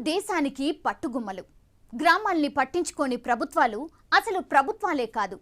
దేశానికి పట్టుగుమ్మలు. గ్రామాల్ని పట్టించుకోని ప్రభుత్వాలు అసలు ప్రభుత్వాలే కాదు.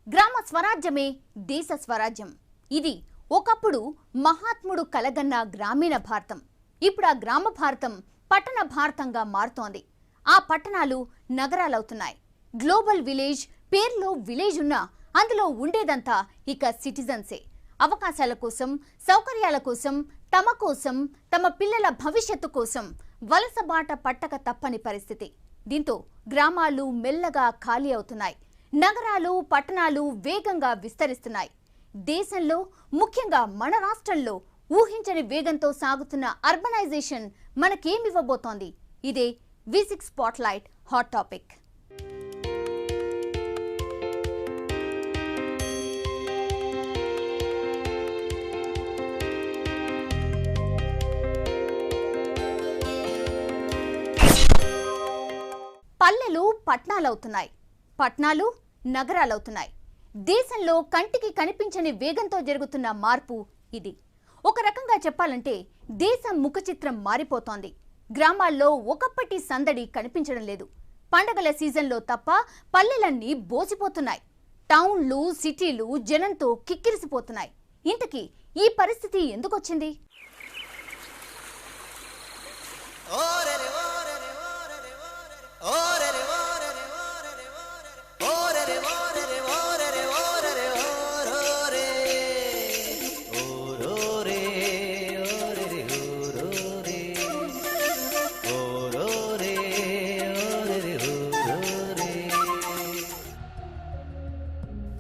గ్రామ స్వరాజ్యమే దేశ స్వరాజ్యం. ఇది ఒకప్పుడు మహాత్ముడు కలగన్న గ్రామీణ భారతం. ఇప్పుడు ఆ గ్రామ భారతం పట్టణ భారతంగా మారుతోంది. ఆ పట్టణాలు నగరాలవుతున్నాయి. గ్లోబల్ విలేజ్ పేర్లో విలేజ్ ఉన్నా అందులో ఉండేదంతా ఇక సిటిజన్సే. అవకాశాల కోసం, సౌకర్యాల కోసం, తమ కోసం, తమ పిల్లల భవిష్యత్తు కోసం వలస బాట పట్టక తప్పని పరిస్థితి. దీంతో గ్రామాలు మెల్లగా ఖాళీ అవుతున్నాయి. నగరాలు, పట్టణాలు వేగంగా విస్తరిస్తున్నాయి. దేశంలో, ముఖ్యంగా మన రాష్ట్రంలో ఊహించని వేగంతో సాగుతున్న అర్బనైజేషన్ మనకేమివ్వబోతోంది? ఇదే V6 స్పాట్లైట్ హాట్ టాపిక్. పల్లెలు పట్టణాలవుతున్నాయి, పట్టణాలు నగరాలవుతున్నాయి. దేశంలో కంటికి కనిపించని వేగంతో జరుగుతున్న మార్పు ఇది. ఒక రకంగా చెప్పాలంటే దేశం ముఖ చిత్రం మారిపోతోంది. గ్రామాల్లో ఒకప్పటి సందడి కనిపించడం లేదు. పండగల సీజన్లో తప్ప పల్లెలన్నీ బోసిపోతున్నాయి. టౌన్లు, సిటీలు జనంతో కిక్కిరిసిపోతున్నాయి. ఇంతకీ ఈ పరిస్థితి ఎందుకొచ్చింది?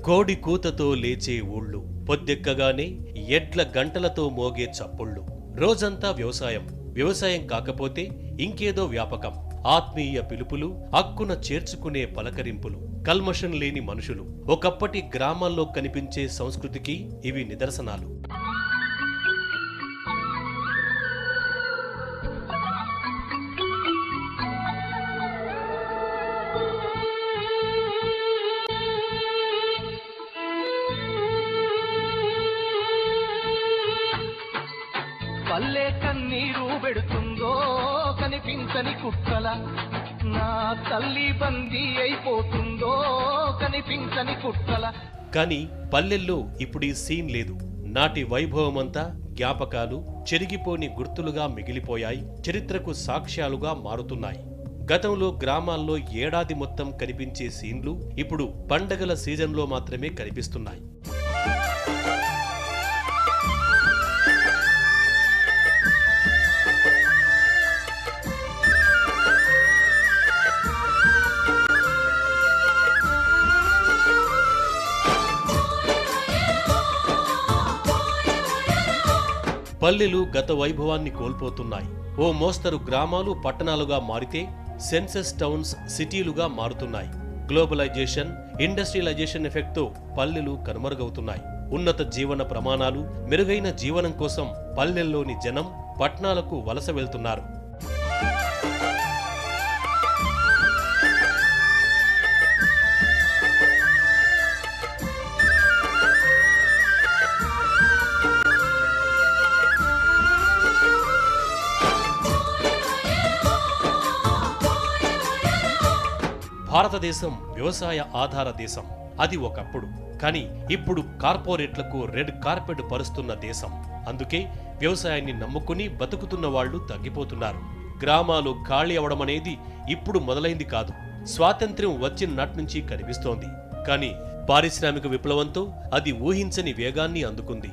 కోడి కూతతో లేచే ఊళ్ళు, పొద్దెక్కగానే ఎడ్ల గంటలతో మోగే చప్పుళ్ళు. రోజంతా వ్యవసాయం, వ్యవసాయం కాకపోతే ఇంకేదో వ్యాపకం. ఆత్మీయ పిలుపులు, హక్కున చేర్చుకునే పలకరింపులు, కల్మషం లేని మనుషులు. ఒకప్పటి గ్రామాల్లో కనిపించే సంస్కృతికి ఇవి నిదర్శనాలు. పల్లె కన్నీరు పెడుతుందో కనిపించని కుట్టల, నా తల్లి బందీ అయిపోతుందో కనిపించని కుట్టల. కానీ పల్లెల్లో ఇప్పుడు ఈ సీన్ లేదు. నాటి వైభవమంతా జ్ఞాపకాలు, చెరిగిపోని గుర్తులుగా మిగిలిపోయాయి. చరిత్రకు సాక్ష్యాలుగా మారుతున్నాయి. గతంలో గ్రామాల్లో ఏడాది మొత్తం కనిపించే సీన్లు ఇప్పుడు పండగల సీజన్లో మాత్రమే కనిపిస్తున్నాయి. పల్లెలు గత వైభవాన్ని కోల్పోతున్నాయి. ఓ మోస్తరు గ్రామాలు పట్టణాలుగా మారితే సెన్సస్ టౌన్స్ సిటీలుగా మారుతున్నాయి. గ్లోబలైజేషన్, ఇండస్ట్రియలైజేషన్ ఎఫెక్ట్తో పల్లెలు కనుమరుగవుతున్నాయి. ఉన్నత జీవన ప్రమాణాలు, మెరుగైన జీవనం కోసం పల్లెల్లోని జనం పట్టణాలకు వలస వెళ్తున్నారు. భారతదేశం వ్యవసాయ ఆధార దేశం. అది ఒకప్పుడు. కానీ ఇప్పుడు కార్పొరేట్లకు రెడ్ కార్పెట్ పరుస్తున్న దేశం. అందుకే వ్యవసాయాన్ని నమ్ముకుని బతుకుతున్న వాళ్లు తగ్గిపోతున్నారు. గ్రామాలు ఖాళీ అవడమనేది ఇప్పుడు మొదలైంది కాదు. స్వాతంత్ర్యం వచ్చిన నాటి నుంచి కనిపిస్తోంది. కానీ పారిశ్రామిక విప్లవంతో అది ఊహించని వేగాన్ని అందుకుంది.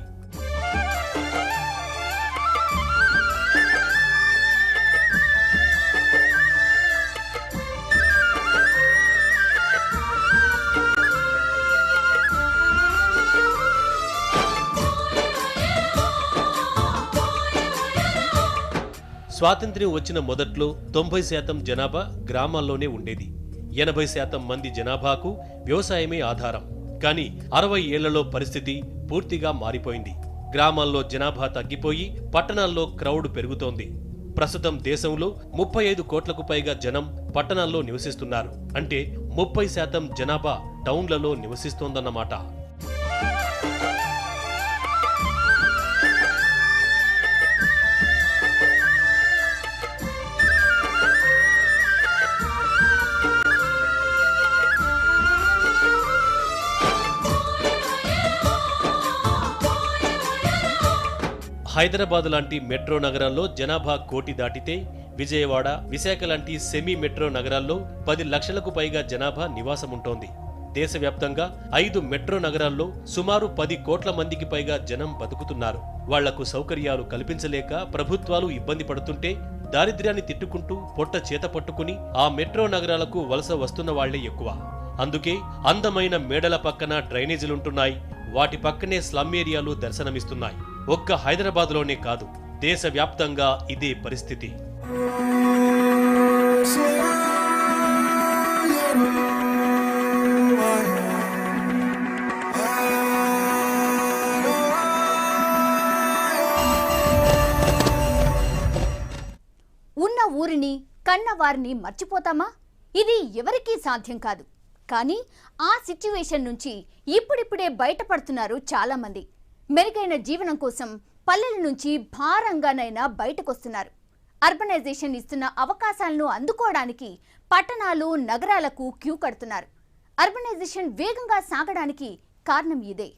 స్వాతంత్ర్యం వచ్చిన మొదట్లో 90% జనాభా గ్రామాల్లోనే ఉండేది. 80% మంది జనాభాకు వ్యవసాయమే ఆధారం. కానీ 60 ఏళ్లలో పరిస్థితి పూర్తిగా మారిపోయింది. గ్రామాల్లో జనాభా తగ్గిపోయి పట్టణాల్లో క్రౌడ్ పెరుగుతోంది. ప్రస్తుతం దేశంలో 35 కోట్లకు పైగా జనం పట్టణాల్లో నివసిస్తున్నారు. అంటే 30% జనాభా టౌన్లలో నివసిస్తోందన్నమాట. హైదరాబాద్ లాంటి మెట్రో నగరాల్లో జనాభా కోటి దాటితే విజయవాడ, విశాఖ లాంటి సెమీ మెట్రో నగరాల్లో 10 లక్షలకు పైగా జనాభా నివాసముంటోంది. దేశవ్యాప్తంగా 5 మెట్రో నగరాల్లో సుమారు 10 కోట్ల మందికి పైగా జనం బతుకుతున్నారు. వాళ్లకు సౌకర్యాలు కల్పించలేక ప్రభుత్వాలు ఇబ్బంది పడుతుంటే దారిద్ర్యాన్ని తిట్టుకుంటూ పొట్ట చేత పట్టుకుని ఆ మెట్రో నగరాలకు వలస వస్తున్న వాళ్లే ఎక్కువ. అందుకే అందమైన మేడల పక్కన డ్రైనేజీలుంటున్నాయి. వాటి పక్కనే స్లమ్ ఏరియాలు దర్శనమిస్తున్నాయి. ఒక్క హైదరాబాద్లోనే కాదు, దేశవ్యాప్తంగా ఇదే పరిస్థితి. ఉన్న ఊరిని, కన్నవారిని మర్చిపోతామా? ఇది ఎవరికీ సాధ్యం కాదు. కానీ ఆ సిచ్యువేషన్ నుంచి ఇప్పుడిప్పుడే బయటపడుతున్నారు చాలామంది. మెరుగైన జీవనం కోసం పల్లెల నుంచి భారంగానైనా బయటకొస్తున్నారు. అర్బనైజేషన్ ఇస్తున్న అవకాశాలను అందుకోవడానికి పట్టణాలు, నగరాలకు క్యూ కడుతున్నారు. అర్బనైజేషన్ వేగంగా సాగడానికి కారణం ఇదే.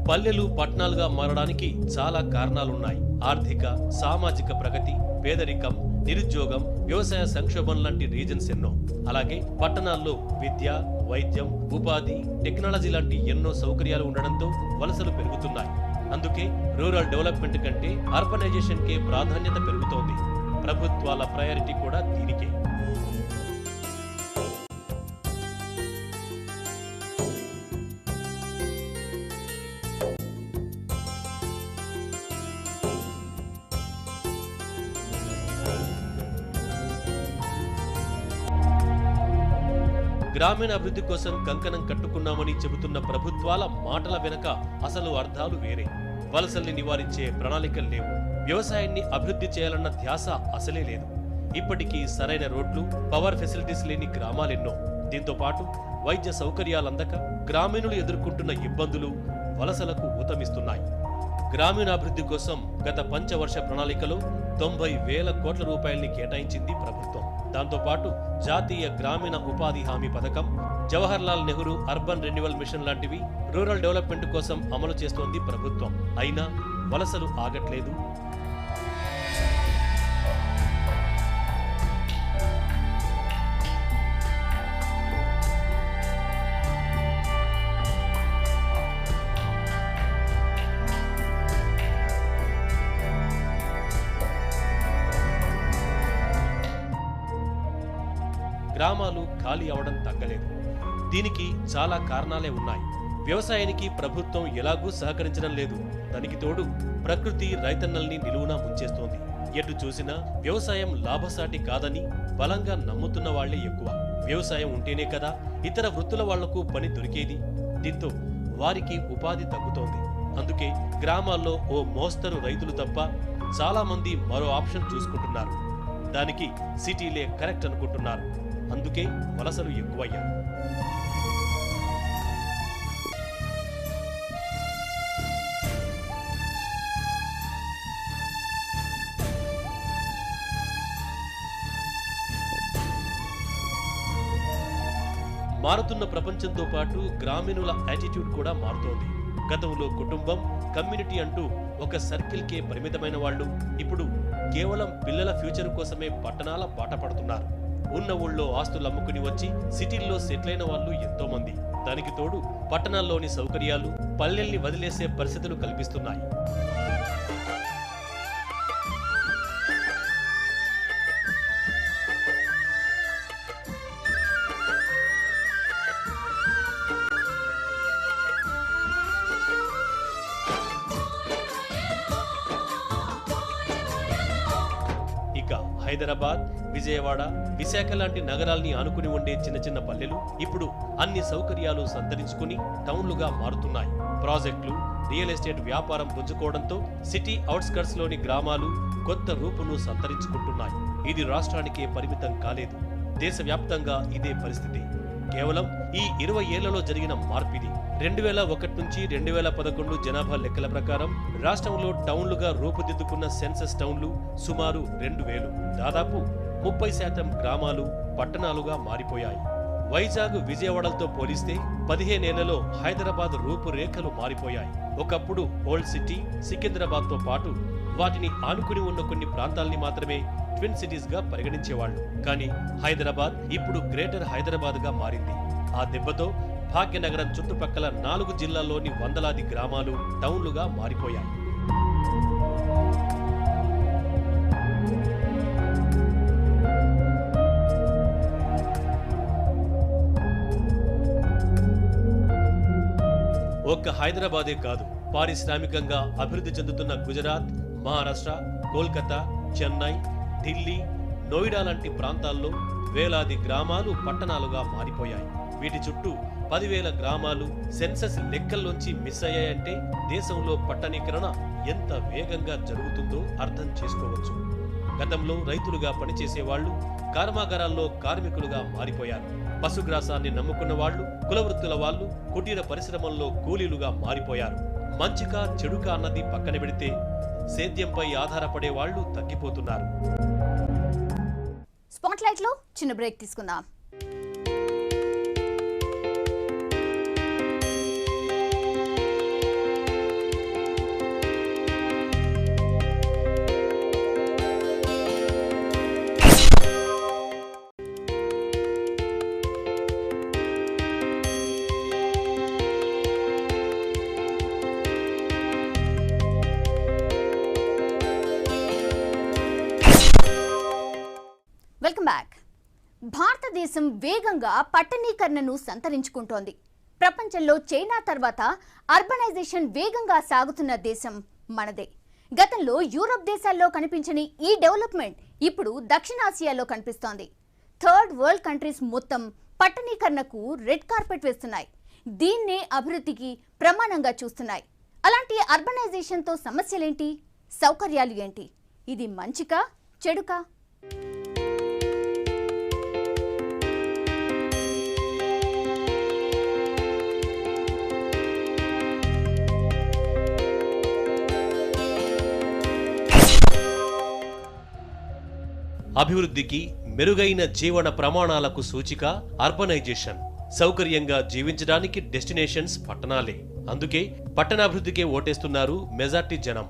పల్లెలు పట్టణాలుగా మారడానికి చాలా కారణాలున్నాయి. ఆర్థిక, సామాజిక ప్రగతి, పేదరికం, నిరుద్యోగం, వ్యవసాయ సంక్షోభం లాంటి రీజన్స్ ఎన్నో. అలాగే పట్టణాల్లో విద్య, వైద్యం, ఉపాధి, టెక్నాలజీ లాంటి ఎన్నో సౌకర్యాలు ఉండడంతో వలసలు పెరుగుతున్నాయి. అందుకే రూరల్ డెవలప్మెంట్ కంటే అర్బనైజేషన్ కే ప్రాధాన్యత పెరుగుతోంది. ప్రభుత్వాల ప్రయారిటీ కూడా దీనికే. గ్రామీణ అభివృద్ధి కోసం కంకణం కట్టుకున్నామని చెబుతున్న ప్రభుత్వాల మాటల వెనక అసలు అర్థాలు వేరే. వలసల్ని నివారించే ప్రణాళికలు లేవు. వ్యవసాయాన్ని అభివృద్ధి చేయాలన్న ధ్యాస అసలే లేదు. ఇప్పటికీ సరైన రోడ్లు, పవర్ ఫెసిలిటీస్ లేని గ్రామాలెన్నో. దీంతో పాటు వైద్య సౌకర్యాలందక గ్రామీణులు ఎదుర్కొంటున్న ఇబ్బందులు వలసలకు ఊతమిస్తున్నాయి. గ్రామీణాభివృద్ధి కోసం గత పంచవర్ష ప్రణాళికలో 90,000 కోట్ల రూపాయల్ని కేటాయించింది ప్రభుత్వం. దాంతోపాటు జాతీయ గ్రామీణ ఉపాధి హామీ పథకం, Jawaharlal Nehru urban renewal mission లాంటివి రూరల్ డెవలప్మెంట్ కోసం అమలు చేస్తోంది ప్రభుత్వం. అయినా వలసలు ఆగట్లేదు. గ్రామాలు ఖాళీ అవడం తగ్గలేదు. దీనికి చాలా కారణాలే ఉన్నాయి. వ్యవసాయానికి ప్రభుత్వం ఎలాగూ సహకరించడం లేదు. దానికి తోడు ప్రకృతి రైతన్నల్ని నిలువునా ముంచేస్తోంది. ఎటు చూసినా వ్యవసాయం లాభసాటి కాదని బలంగా నమ్ముతున్న వాళ్లే ఎక్కువ. వ్యవసాయం ఉంటేనే కదా ఇతర వృత్తుల వాళ్లకు పని దొరికేది. దీంతో వారికి ఉపాధి తగ్గుతోంది. అందుకే గ్రామాల్లో ఓ మోస్తరు రైతులు తప్ప చాలా మంది మరో ఆప్షన్ చూసుకుంటున్నారు. దానికి సిటీలే కరెక్ట్ అనుకుంటున్నారు. అందుకే వలసలు ఎక్కువయ్యాయి. మారుతున్న ప్రపంచంతో పాటు గ్రామీణుల యాటిట్యూడ్ కూడా మారుతోంది. గతంలో కుటుంబం, కమ్యూనిటీ అంటూ ఒక సర్కిల్కే పరిమితమైన వాళ్ళు ఇప్పుడు కేవలం పిల్లల ఫ్యూచర్ కోసమే పట్టణాల బాట పడుతున్నారు. ఉన్న ఊళ్ళో ఆస్తులు అమ్ముకుని వచ్చి సిటీల్లో సెటిల్ అయిన వాళ్ళు ఎంతో మంది. దానికి తోడు పట్టణాల్లోని సౌకర్యాలు పల్లెల్ని వదిలేసే పరిస్థితులు కల్పిస్తున్నాయి. హైదరాబాద్, విజయవాడ, విశాఖ లాంటి నగరాల్ని ఆనుకుని ఉండే చిన్న చిన్న పల్లెలు ఇప్పుడు అన్ని సౌకర్యాలు సంతరించుకుని టౌన్లుగా మారుతున్నాయి. ప్రాజెక్టులు, రియల్ ఎస్టేట్ వ్యాపారం పుంజుకోవడంతో సిటీ అవుట్స్కర్ట్స్ లోని గ్రామాలు కొత్త రూపును సంతరించుకుంటున్నాయి. ఇది రాష్ట్రానికే పరిమితం కాలేదు. దేశవ్యాప్తంగా ఇదే పరిస్థితి. కేవలం ఈ 20 ఏళ్లలో జరిగిన మార్పిది. 2001 నుంచి 2011 జనాభా లెక్కల ప్రకారం రాష్ట్రంలో టౌన్లుగా రూపుదిద్దుకున్న సెన్సస్ టౌన్లు సుమారు 2000. దాదాపు 30% గ్రామాలు పట్టణాలుగా మారిపోయాయి. వైజాగ్, విజయవాడలతో పోలిస్తే 15 ఏళ్లలో హైదరాబాద్ రూపురేఖలు మారిపోయాయి. ఒకప్పుడు ఓల్డ్ సిటీ, సికింద్రాబాద్తో పాటు వాటిని ఆనుకుని ఉన్న కొన్ని ప్రాంతాల్ని మాత్రమే ట్విన్ సిటీస్ గా పరిగణించేవాళ్లు. కానీ హైదరాబాద్ ఇప్పుడు గ్రేటర్ హైదరాబాద్ గా మారింది. ఆ దెబ్బతో భాగ్యనగరం చుట్టుపక్కల 4 జిల్లాల్లోని వందలాది గ్రామాలు టౌన్లుగా మారిపోయాయి. ఒక్క హైదరాబాదే కాదు, పారిశ్రామికంగా అభివృద్ధి చెందుతున్న గుజరాత్, మహారాష్ట్ర, కోల్కతా, చెన్నై, ఢిల్లీ, నోయిడా లాంటి ప్రాంతాల్లో వేలాది గ్రామాలు పట్టణాలుగా మారిపోయాయి. వీటి చుట్టూ 10,000 గ్రామాలు సెన్సస్ లెక్కల్లోంచి మిస్ అయ్యాయంటే దేశంలో పట్టణీకరణ ఎంత వేగంగా జరుగుతుందో అర్థం చేసుకోవచ్చు. గతంలో రైతులుగా పనిచేసేవాళ్లు కర్మాగారాల్లో కార్మికులుగా మారిపోయారు. పశుగ్రాసాన్ని నమ్ముకున్న వాళ్లు, కులవృత్తుల వాళ్లు కుటీర పరిశ్రమల్లో కూలీలుగా మారిపోయారు. మంచికా చెడుకా అన్నది పక్కన పెడితే సేద్యంపై ఆధారపడే వాళ్లు తగ్గిపోతున్నారు. స్పాట్లైట్ లో చిన్న బ్రేక్ తీసుకుందాం. Welcome back. భారతదేశం వేగంగా పట్టణీకరణను సంతరించుకుంటోంది. ప్రపంచంలో చైనా తర్వాత అర్బనైజేషన్ వేగంగా సాగుతున్న దేశం మనదే. గతంలో యూరప్ దేశాల్లో కనిపించని ఈ డెవలప్మెంట్ ఇప్పుడు దక్షిణాసియాలో కనిపిస్తోంది. థర్డ్ వరల్డ్ కంట్రీస్ మొత్తం పట్టణీకరణకు రెడ్ కార్పెట్ వేస్తున్నాయి. దీన్నే అభివృద్ధికి ప్రమాణంగా చూస్తున్నాయి. అలాంటి అర్బనైజేషన్తో సమస్యలేంటి, సౌకర్యాలు ఏంటి? ఇది మంచికా చెడుకా? అభివృద్ధికి, మెరుగైన జీవన ప్రమాణాలకు సూచిక అర్బనైజేషన్. సౌకర్యంగా జీవించడానికి డెస్టినేషన్స్ పట్టణాలే. అందుకే పట్టణాభివృద్ధికే ఓటేస్తున్నారు మెజార్టీ జనం.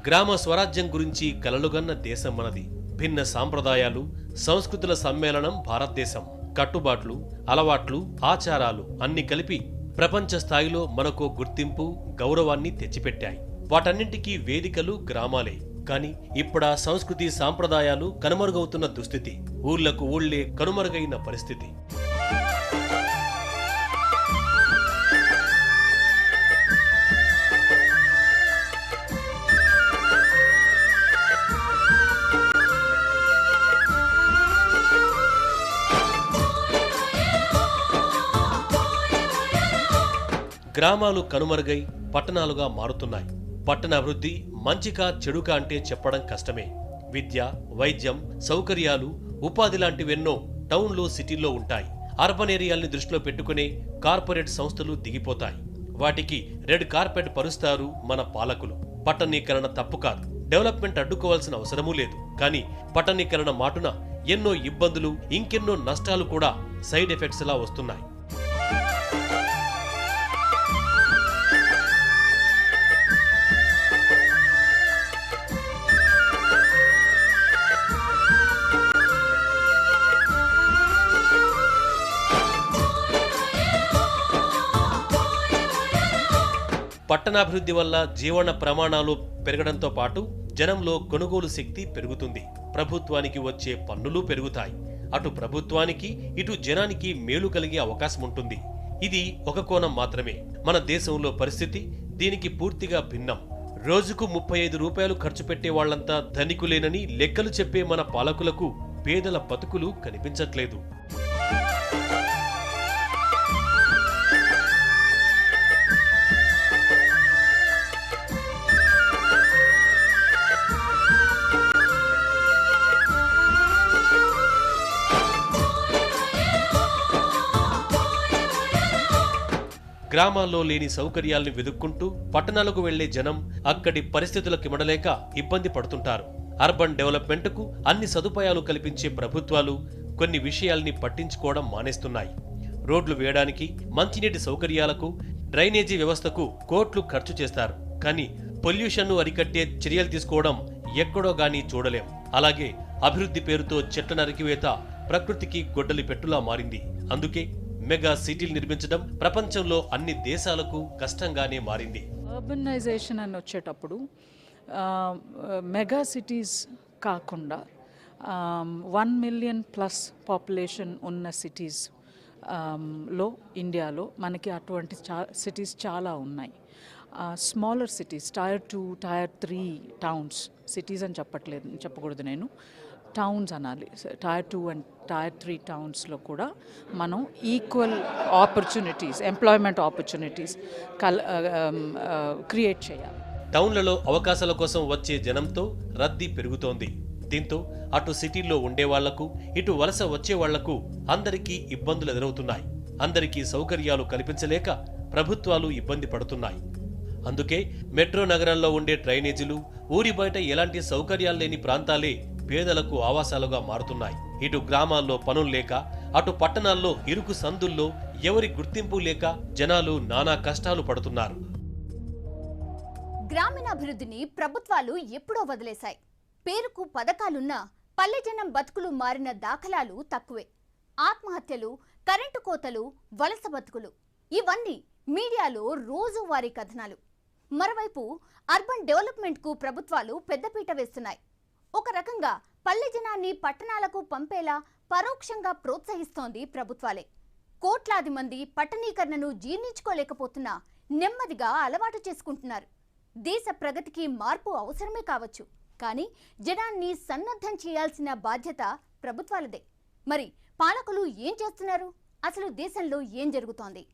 గ్రామ స్వరాజ్యం గురించి కలలుగన్న దేశం మనది. భిన్న సాంప్రదాయాలు, సంస్కృతుల సమ్మేళనం భారతదేశం. కట్టుబాట్లు, అలవాట్లు, ఆచారాలు అన్ని కలిపి ప్రపంచ స్థాయిలో మనకో గుర్తింపు, గౌరవాన్ని తెచ్చిపెట్టాయి. వాటన్నింటికీ వేదికలు గ్రామాలే. కానీ ఇప్పుడా సంస్కృతి సాంప్రదాయాలు కనుమరుగవుతున్న దుస్థితి. ఊళ్లకు ఊళ్లే కనుమరుగైన పరిస్థితి. గ్రామాలు కనుమరుగై పట్టణాలుగా మారుతున్నాయి. పట్టణాభివృద్ధి మంచికా చెడుకా అంటే చెప్పడం కష్టమే. విద్య, వైద్యం, సౌకర్యాలు, ఉపాధి లాంటివెన్నో టౌన్లో, సిటీల్లో ఉంటాయి. అర్బన్ ఏరియాల్ని దృష్టిలో పెట్టుకునే కార్పొరేట్ సంస్థలు దిగిపోతాయి. వాటికి రెడ్ కార్పెట్ పరుస్తారు మన పాలకులు. పట్టణీకరణ తప్పు కాదు, డెవలప్మెంట్ అడ్డుకోవాల్సిన అవసరమూ లేదు. కానీ పట్టణీకరణ మాటున ఎన్నో ఇబ్బందులు, ఇంకెన్నో నష్టాలు కూడా సైడ్ ఎఫెక్ట్స్ లా వస్తున్నాయి. పట్టణాభివృద్ధి వల్ల జీవన ప్రమాణాలు పెరగడంతో పాటు జనంలో కొనుగోలు శక్తి పెరుగుతుంది. ప్రభుత్వానికి వచ్చే పన్నులు పెరుగుతాయి. అటు ప్రభుత్వానికి, ఇటు జనానికి మేలు కలిగే అవకాశం ఉంటుంది. ఇది ఒక కోణం మాత్రమే. మన దేశంలో పరిస్థితి దీనికి పూర్తిగా భిన్నం. రోజుకు 35 రూపాయలు ఖర్చు పెట్టే వాళ్లంతా ధనికులేనని లెక్కలు చెప్పే మన పాలకులకు పేదల బతుకులు కనిపించట్లేదు. గ్రామాల్లో లేని సౌకర్యాల్ని వెదుక్కుంటూ పట్టణాలకు వెళ్లే జనం అక్కడి పరిస్థితులకు ఇమడలేక ఇబ్బంది పడుతుంటారు. అర్బన్ డెవలప్మెంట్కు అన్ని సదుపాయాలు కల్పించే ప్రభుత్వాలు కొన్ని విషయాల్ని పట్టించుకోవడం మానేస్తున్నాయి. రోడ్లు వేయడానికి, మంచినీటి సౌకర్యాలకు, డ్రైనేజీ వ్యవస్థకు కోట్లు ఖర్చు చేస్తారు. కానీ పొల్యూషన్ను అరికట్టే చర్యలు తీసుకోవడం ఎక్కడో గానీ చూడలేం. అలాగే అభివృద్ధి పేరుతో చెట్ల నరికివేత ప్రకృతికి గొడ్డలి పెట్టులా మారింది. అందుకే మెగా సిటీలు నిర్మించడం ప్రపంచంలో అన్ని దేశాలకు కష్టంగానే మారింది. అర్బనైజేషన్ అని వచ్చేటప్పుడు మెగా సిటీస్ కాకుండా 1 మిలియన్ ప్లస్ పాపులేషన్ ఉన్న సిటీస్ లో ఇండియాలో మనకి అటువంటి సిటీస్ చాలా ఉన్నాయి. Smaller cities, tier 2, tier 3 towns, cities అని చెప్పకూడదు, నేను టౌన్స్ అనాలి. టైర్ 2 అండ్ టైర్ 3 టౌన్స్లో కూడా మనం equal opportunities, employment opportunities create చేయాలి. టౌన్లలో అవకాశాల కోసం వచ్చే జనంతో రద్దీ పెరుగుతోంది. దీంతో అటు సిటీల్లో ఉండే వాళ్లకు, ఇటు వలస వచ్చే వాళ్లకు అందరికీ ఇబ్బందులు ఎదురవుతున్నాయి. అందరికీ సౌకర్యాలు కల్పించలేక ప్రభుత్వాలు ఇబ్బంది పడుతున్నాయి. అందుకే మెట్రో నగరంలో ఉండే డ్రైనేజీలు, ఊరి బయట ఎలాంటి సౌకర్యాలు లేని ప్రాంతాలే పేదలకు ఆవాసాలుగా మారుతున్నాయి. ఇటు గ్రామాల్లో పనులు లేక, అటు పట్టణాల్లో ఇరుకు సందుల్లో ఎవరి గుర్తింపు లేక జనాలు నానా కష్టాలు పడుతున్నారు. గ్రామీణాభివృద్ధిని ప్రభుత్వాలు ఎప్పుడో వదిలేశాయి. పేరుకు పథకాలున్నా పల్లె జనం బతుకులు మారిన దాఖలాలు తక్కువే. ఆత్మహత్యలు, కరెంటు కోతలు, వలస బతుకులు, ఇవన్నీ మీడియాలో రోజువారీ కథనాలు. మరోవైపు అర్బన్ డెవలప్మెంట్కు ప్రభుత్వాలు పెద్దపీట వేస్తున్నాయి. ఒక రకంగా పల్లె జనాన్ని పట్టణాలకు పంపేలా పరోక్షంగా ప్రోత్సహిస్తోంది ప్రభుత్వాలే. కోట్లాది మంది పట్టణీకరణను జీర్ణించుకోలేకపోతున్నా నెమ్మదిగా అలవాటు చేసుకుంటున్నారు. దేశ ప్రగతికి మార్పు అవసరమే కావచ్చు, కానీ జనాన్ని సన్నద్ధం చేయాల్సిన బాధ్యత ప్రభుత్వాలదే. మరి పాలకులు ఏం చేస్తున్నారు? అసలు దేశంలో ఏం జరుగుతోంది?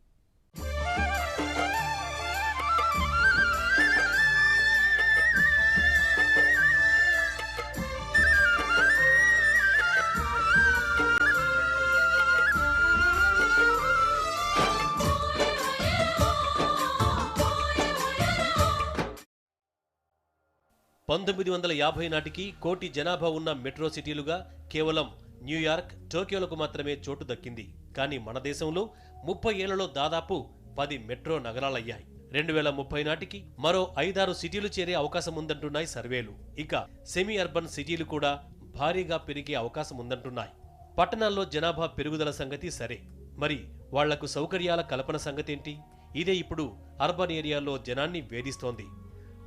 నాటికి కోటి జనాభా ఉన్న మెట్రో సిటీలుగా కేవలం న్యూయార్క్, టోక్యోలకు మాత్రమే చోటు దక్కింది. కానీ మన దేశంలో 30 ఏళ్లలో దాదాపు 10 మెట్రో నగరాలయ్యాయి. 2030 నాటికి మరో 5-6 సిటీలు చేరే అవకాశం ఉందంటున్నాయి సర్వేలు. ఇక సెమీ అర్బన్ సిటీలు కూడా భారీగా పెరిగే అవకాశం ఉందంటున్నాయి. పట్టణాల్లో జనాభా పెరుగుదల సంగతి సరే, మరి వాళ్లకు సౌకర్యాల కల్పన సంగతేంటి? ఇదే ఇప్పుడు అర్బన్ ఏరియాల్లో జనాన్ని వేధిస్తోంది.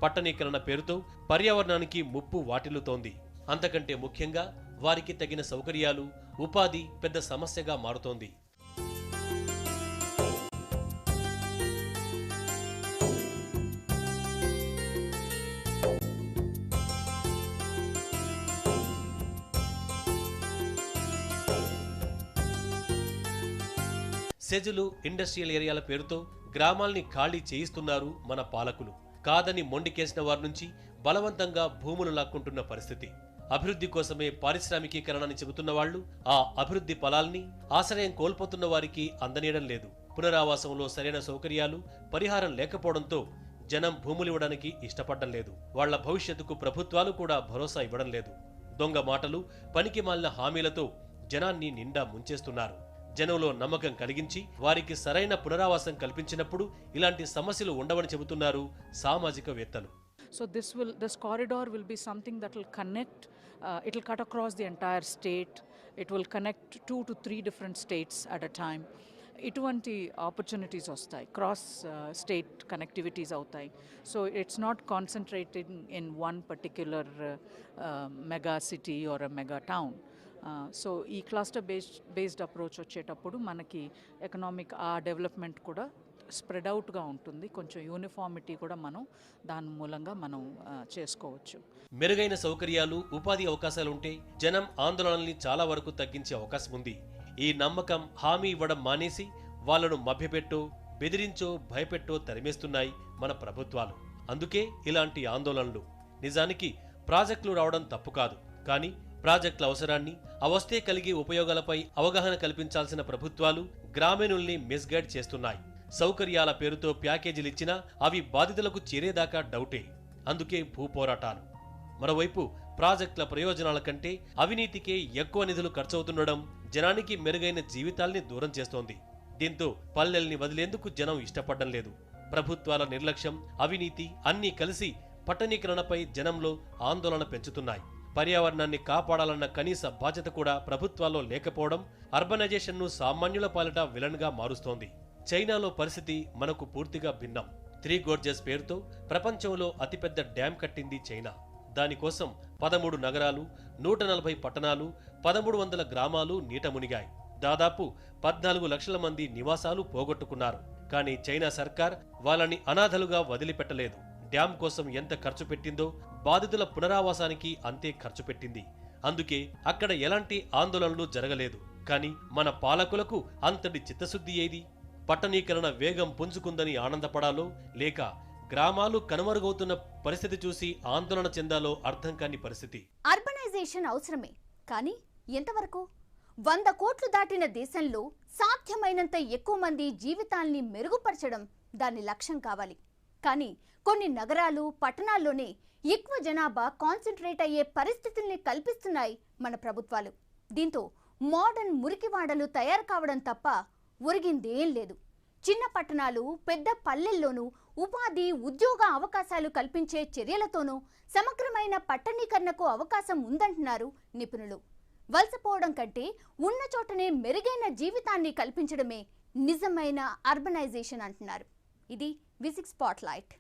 పట్టణీకరణ పేరుతో పర్యావరణానికి ముప్పు వాటిల్లుతోంది. అంతకంటే ముఖ్యంగా వారికి తగిన సౌకర్యాలు, ఉపాధి పెద్ద సమస్యగా మారుతోంది. సెజులు, ఇండస్ట్రియల్ ఏరియాల పేరుతో గ్రామాల్ని ఖాళీ చేయిస్తున్నారు మన పాలకులు. కాదని మొండికేసిన వారి నుంచి బలవంతంగా భూములు లాక్కుంటున్న పరిస్థితి. అభివృద్ధి కోసమే పారిశ్రామికీకరణని చెబుతున్న వాళ్లు ఆ అభివృద్ధి ఫలాల్ని ఆశ్రయం కోల్పోతున్న వారికి అందనీయడం లేదు. పునరావాసంలో సరైన సౌకర్యాలు, పరిహారం లేకపోవడంతో జనం భూములివ్వడానికి ఇష్టపడడం లేదు. వాళ్ల భవిష్యత్తుకు ప్రభుత్వాలు కూడా భరోసా ఇవ్వడం లేదు. దొంగ మాటలు, పనికిమాలిన హామీలతో జనాన్ని నిండా ముంచేస్తున్నారు. జనంలో నమ్మకం కలిగించి వారికి సరైన పునరావాసం కల్పించినప్పుడు ఇలాంటి సమస్యలు ఉండవని చెబుతున్నారు సామాజికవేత్తలు. So this corridor will be something that will connect, it will cut across the entire state. It will connect 2 to 3 different states at a time. ఇటువంటి ఆపర్చునిటీస్ వస్తాయి, క్రాస్ స్టేట్ కనెక్టివిటీస్ అవుతాయి. So it's not concentrated in one particular mega city or a mega town. So ఈ cluster based approach వచ్చేటప్పుడు మనకి economic development కూడా spread అవుట్గా ఉంటుంది. కొంచెం యూనిఫార్మిటీ కూడా మనం దాని మూలంగా మనం చేసుకోవచ్చు. మెరుగైన సౌకర్యాలు, ఉపాధి అవకాశాలుంటే జనం ఆందోళనల్ని చాలా వరకు తగ్గించే అవకాశం ఉంది. ఈ నమ్మకం, హామీ ఇవ్వడం మానేసి వాళ్లను మభ్యపెట్టో, బెదిరించో, భయపెట్టో తరిమేస్తున్నాయి మన ప్రభుత్వాలు. అందుకే ఇలాంటి ఆందోళనలు. నిజానికి ప్రాజెక్టులు రావడం తప్పు కాదు, కానీ ప్రాజెక్టుల అవసరాన్ని, అవస్తే కలిగే ఉపయోగాలపై అవగాహన కల్పించాల్సిన ప్రభుత్వాలు గ్రామీణుల్ని మిస్గైడ్ చేస్తున్నాయి. సౌకర్యాల పేరుతో ప్యాకేజీలిచ్చినా అవి బాధితులకు చేరేదాకా డౌటే. అందుకే భూపోరాటాలు. మరోవైపు ప్రాజెక్టుల ప్రయోజనాల కంటే అవినీతికే ఎక్కువ నిధులు ఖర్చవుతుండడం జనానికి మెరుగైన జీవితాల్ని దూరం చేస్తోంది. దీంతో పల్లెల్ని వదిలేందుకు జనం ఇష్టపడడం లేదు. ప్రభుత్వాల నిర్లక్ష్యం, అవినీతి అన్నీ కలిసి పట్టణీకరణపై జనంలో ఆందోళన పెంచుతున్నాయి. పర్యావరణాన్ని కాపాడాలన్న కనీస బాధ్యత కూడా ప్రభుత్వాల్లో లేకపోవడం అర్బనైజేషన్ను సామాన్యుల పాలిట విలన్గా మారుస్తోంది. చైనాలో పరిస్థితి మనకు పూర్తిగా భిన్నం. 3 గోర్జెస్ పేరుతో ప్రపంచంలో అతిపెద్ద డ్యాం కట్టింది చైనా. దానికోసం 13 నగరాలు, 140 పట్టణాలు, 1300 గ్రామాలు నీట మునిగాయి. దాదాపు 14 లక్షల మంది నివాసాలు పోగొట్టుకున్నారు. కానీ చైనా సర్కార్ వాళ్ళని అనాథలుగా వదిలిపెట్టలేదు. డ్యాం కోసం ఎంత ఖర్చు పెట్టిందో బాధితుల పునరావాసానికి అంతే ఖర్చు పెట్టింది. అందుకే అక్కడ ఎలాంటి ఆందోళనలు జరగలేదు. కానీ మన పాలకులకు అంతటి చిత్తశుద్ధి ఏది? పట్టణీకరణ వేగం పుంజుకుందని ఆనందపడాలో, లేక గ్రామాలు కనుమరుగవుతున్న పరిస్థితి చూసి ఆందోళన చెందాలో అర్థం కాని పరిస్థితి. అర్బనైజేషన్ అవసరమే, కానీ ఎంతవరకు? 100 కోట్లు దాటిన దేశంలో సాధ్యమైనంత ఎక్కువ మంది జీవితాల్ని మెరుగుపరచడం దాని లక్ష్యం కావాలి. కానీ కొన్ని నగరాలు, పట్టణాల్లోనే ఎక్కువ జనాభా కాన్సన్ట్రేట్ అయ్యే పరిస్థితుల్ని కల్పిస్తున్నాయి మన ప్రభుత్వాలు. దీంతో మోడర్న్ మురికివాడలు తయారు కావడం తప్ప ఒరిగిందేం లేదు. చిన్న పట్టణాలు, పెద్ద పల్లెల్లోనూ ఉపాధి, ఉద్యోగ అవకాశాలు కల్పించే చర్యలతోనూ సమగ్రమైన పట్టణీకరణకు అవకాశం ఉందంటున్నారు నిపుణులు. వలసపోవడం కంటే ఉన్న చోటనే మెరుగైన జీవితాన్ని కల్పించడమే నిజమైన అర్బనైజేషన్ అంటున్నారు. ఇది V6 స్పాట్లైట్.